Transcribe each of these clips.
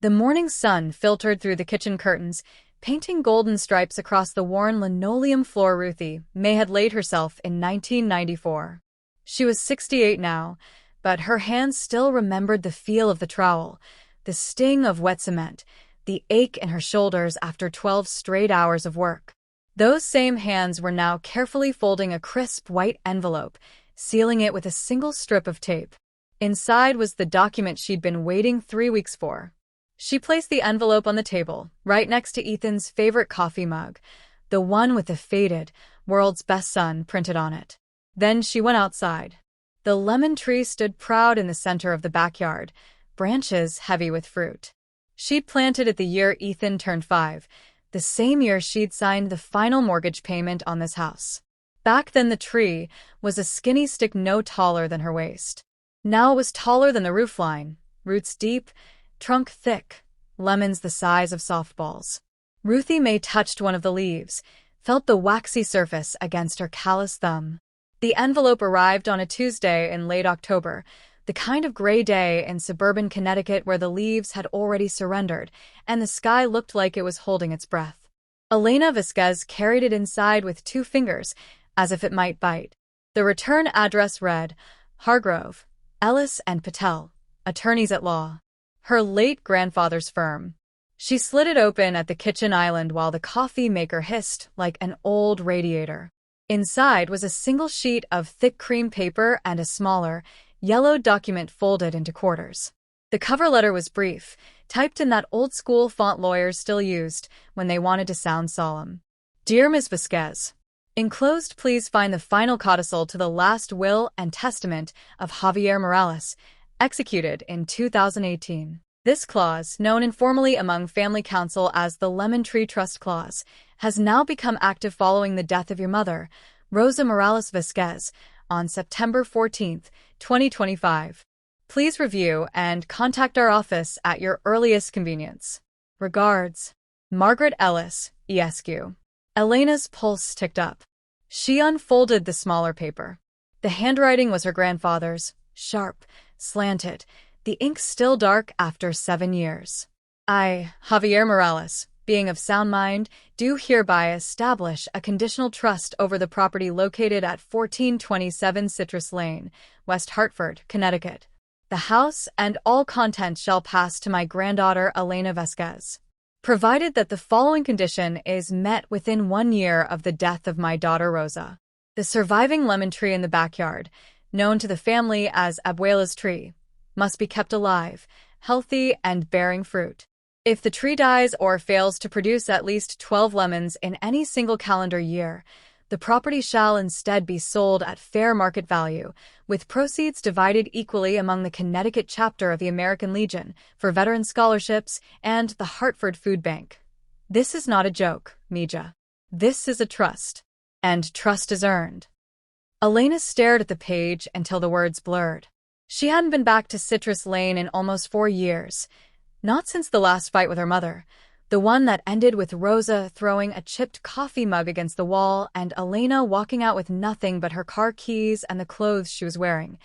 The morning sun filtered through the kitchen curtains, painting golden stripes across the worn linoleum floor. Ruthie May had laid herself in 1994. She was 68 now, but her hands still remembered the feel of the trowel, the sting of wet cement, the ache in her shoulders after 12 straight hours of work. Those same hands were now carefully folding a crisp white envelope, sealing it with a single strip of tape. Inside was the document she'd been waiting 3 weeks for. She placed the envelope on the table, right next to Ethan's favorite coffee mug, the one with the faded, "World's Best Son" printed on it. Then she went outside. The lemon tree stood proud in the center of the backyard, branches heavy with fruit. She'd planted it the year Ethan turned 5, the same year she'd signed the final mortgage payment on this house. Back then the tree was a skinny stick no taller than her waist. Now it was taller than the roofline, roots deep, trunk thick, lemons the size of softballs. Ruthie May touched one of the leaves, felt the waxy surface against her callous thumb. The envelope arrived on a Tuesday in late October, the kind of gray day in suburban Connecticut where the leaves had already surrendered and the sky looked like it was holding its breath. Elena Vasquez carried it inside with 2 fingers, as if it might bite. The return address read, Hargrove, Ellis and Patel, attorneys at law. Her late grandfather's firm. She slid it open at the kitchen island while the coffee maker hissed like an old radiator. Inside was a single sheet of thick cream paper and a smaller, yellowed document folded into quarters. The cover letter was brief, typed in that old-school font lawyers still used when they wanted to sound solemn. Dear Ms. Vasquez, enclosed please find the final codicil to the last will and testament of Javier Morales, executed in 2018. This clause, known informally among family counsel as the Lemon Tree Trust Clause, has now become active following the death of your mother, Rosa Morales Vasquez, on September 14, 2025. Please review and contact our office at your earliest convenience. Regards, Margaret Ellis, ESQ. Elena's pulse ticked up. She unfolded the smaller paper. The handwriting was her grandfather's, sharp, slanted, the ink still dark after 7 years. I, Javier Morales, being of sound mind, do hereby establish a conditional trust over the property located at 1427 Citrus Lane, West Hartford, Connecticut. The house and all contents shall pass to my granddaughter Elena Vasquez, provided that the following condition is met within 1 year of the death of my daughter Rosa. The surviving lemon tree in the backyard, known to the family as Abuela's tree, must be kept alive, healthy, and bearing fruit. If the tree dies or fails to produce at least 12 lemons in any single calendar year, the property shall instead be sold at fair market value, with proceeds divided equally among the Connecticut chapter of the American Legion for veteran scholarships and the Hartford Food Bank. This is not a joke, Mija. This is a trust. And trust is earned. Elena stared at the page until the words blurred. She hadn't been back to Citrus Lane in almost 4 years, not since the last fight with her mother, the one that ended with Rosa throwing a chipped coffee mug against the wall and Elena walking out with nothing but her car keys and the clothes she was wearing.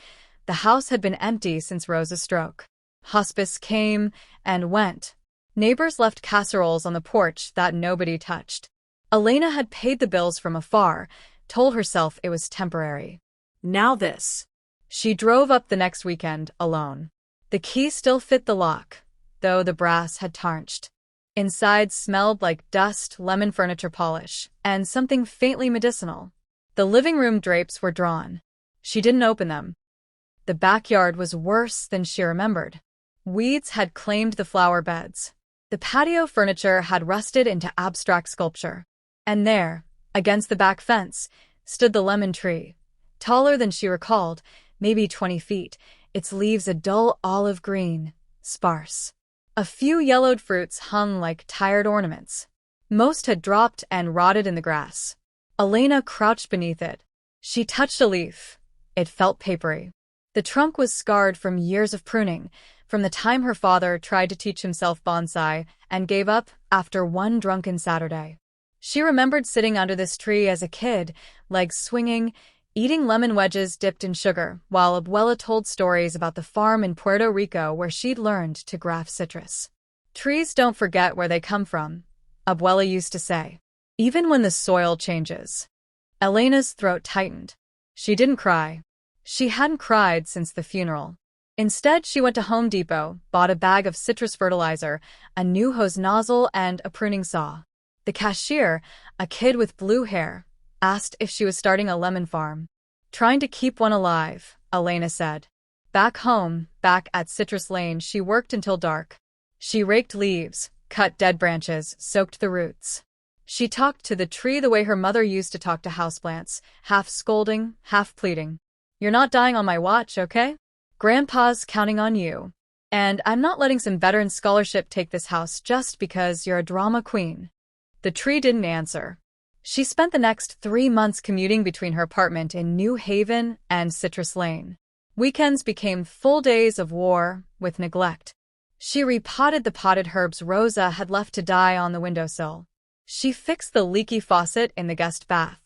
The house had been empty since Rosa's stroke. Hospice came and went. Neighbors left casseroles on the porch that nobody touched. Elena had paid the bills from afar, told herself it was temporary. Now this. She drove up the next weekend alone. The key still fit the lock, though the brass had tarnished. Inside smelled like dust, lemon furniture polish, and something faintly medicinal. The living room drapes were drawn. She didn't open them. The backyard was worse than she remembered. Weeds had claimed the flower beds. The patio furniture had rusted into abstract sculpture. And there, against the back fence, stood the lemon tree, taller than she recalled, maybe 20 feet, its leaves a dull olive green, sparse. A few yellowed fruits hung like tired ornaments. Most had dropped and rotted in the grass. Elena crouched beneath it. She touched a leaf. It felt papery. The trunk was scarred from years of pruning, from the time her father tried to teach himself bonsai and gave up after one drunken Saturday. She remembered sitting under this tree as a kid, legs swinging, eating lemon wedges dipped in sugar, while Abuela told stories about the farm in Puerto Rico where she'd learned to graft citrus. Trees don't forget where they come from, Abuela used to say. Even when the soil changes. Elena's throat tightened. She didn't cry. She hadn't cried since the funeral. Instead, she went to Home Depot, bought a bag of citrus fertilizer, a new hose nozzle, and a pruning saw. The cashier, a kid with blue hair, asked if she was starting a lemon farm. Trying to keep one alive, Elena said. Back home, back at Citrus Lane, she worked until dark. She raked leaves, cut dead branches, soaked the roots. She talked to the tree the way her mother used to talk to houseplants, half scolding, half pleading. You're not dying on my watch, okay? Grandpa's counting on you. And I'm not letting some veteran scholarship take this house just because you're a drama queen. The tree didn't answer. She spent the next 3 months commuting between her apartment in New Haven and Citrus Lane. Weekends became full days of war with neglect. She repotted the potted herbs Rosa had left to die on the windowsill. She fixed the leaky faucet in the guest bath.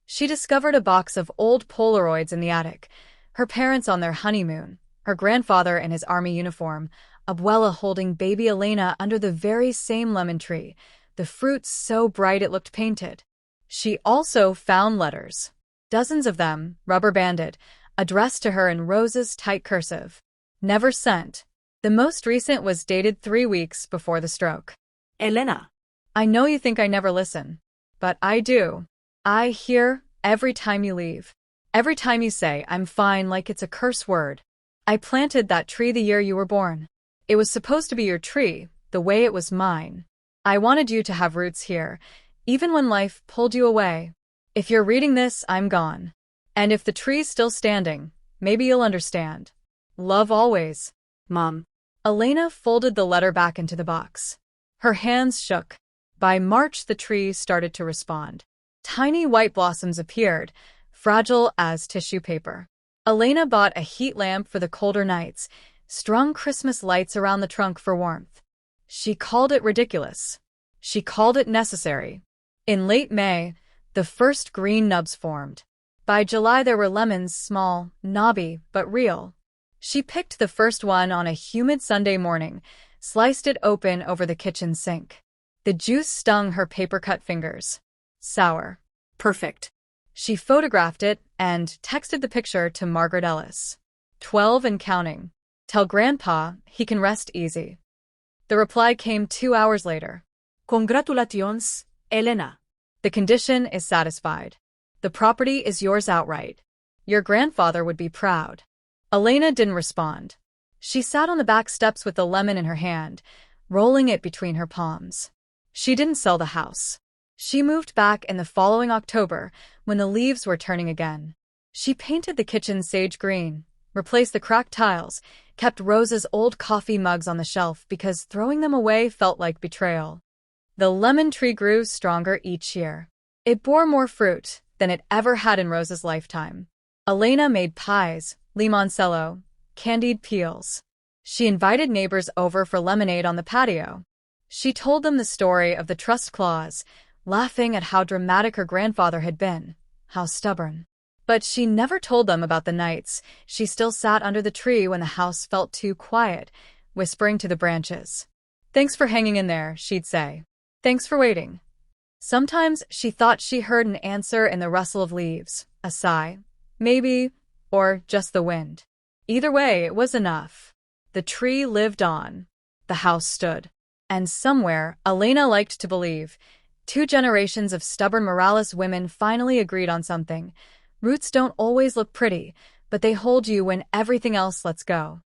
She discovered a box of old Polaroids in the attic, her parents on their honeymoon, her grandfather in his army uniform, Abuela holding baby Elena under the very same lemon tree, the fruit so bright it looked painted. She also found letters. Dozens of them, rubber-banded, addressed to her in Rosa's tight cursive. Never sent. The most recent was dated 3 weeks before the stroke. Elena. I know you think I never listen. But I do. I hear every time you leave. Every time you say, I'm fine, like it's a curse word. I planted that tree the year you were born. It was supposed to be your tree, the way it was mine. I wanted you to have roots here, even when life pulled you away. If you're reading this, I'm gone. And if the tree's still standing, maybe you'll understand. Love always. Mom. Elena folded the letter back into the box. Her hands shook. By March, the tree started to respond. Tiny white blossoms appeared, fragile as tissue paper. Elena bought a heat lamp for the colder nights, strung Christmas lights around the trunk for warmth. She called it ridiculous. She called it necessary. In late May, the first green nubs formed. By July, there were lemons, small, knobby, but real. She picked the first one on a humid Sunday morning, sliced it open over the kitchen sink. The juice stung her paper-cut fingers. Sour. Perfect. She photographed it and texted the picture to Margaret Ellis. 12 and counting. Tell Grandpa he can rest easy. The reply came 2 hours later. Congratulations, Elena. The condition is satisfied. The property is yours outright. Your grandfather would be proud. Elena didn't respond. She sat on the back steps with the lemon in her hand, rolling it between her palms. She didn't sell the house. She moved back in the following October, when the leaves were turning again. She painted the kitchen sage green, replaced the cracked tiles, kept Rosa's old coffee mugs on the shelf because throwing them away felt like betrayal. The lemon tree grew stronger each year. It bore more fruit than it ever had in Rosa's lifetime. Elena made pies, limoncello, candied peels. She invited neighbors over for lemonade on the patio. She told them the story of the trust clause, laughing at how dramatic her grandfather had been, how stubborn. But she never told them about the nights she still sat under the tree when the house felt too quiet, whispering to the branches. Thanks for hanging in there, she'd say. Thanks for waiting. Sometimes she thought she heard an answer in the rustle of leaves, a sigh, maybe, or just the wind. Either way, it was enough. The tree lived on. The house stood. And somewhere, Elena liked to believe, 2 generations of stubborn Morales women finally agreed on something. Roots don't always look pretty, but they hold you when everything else lets go.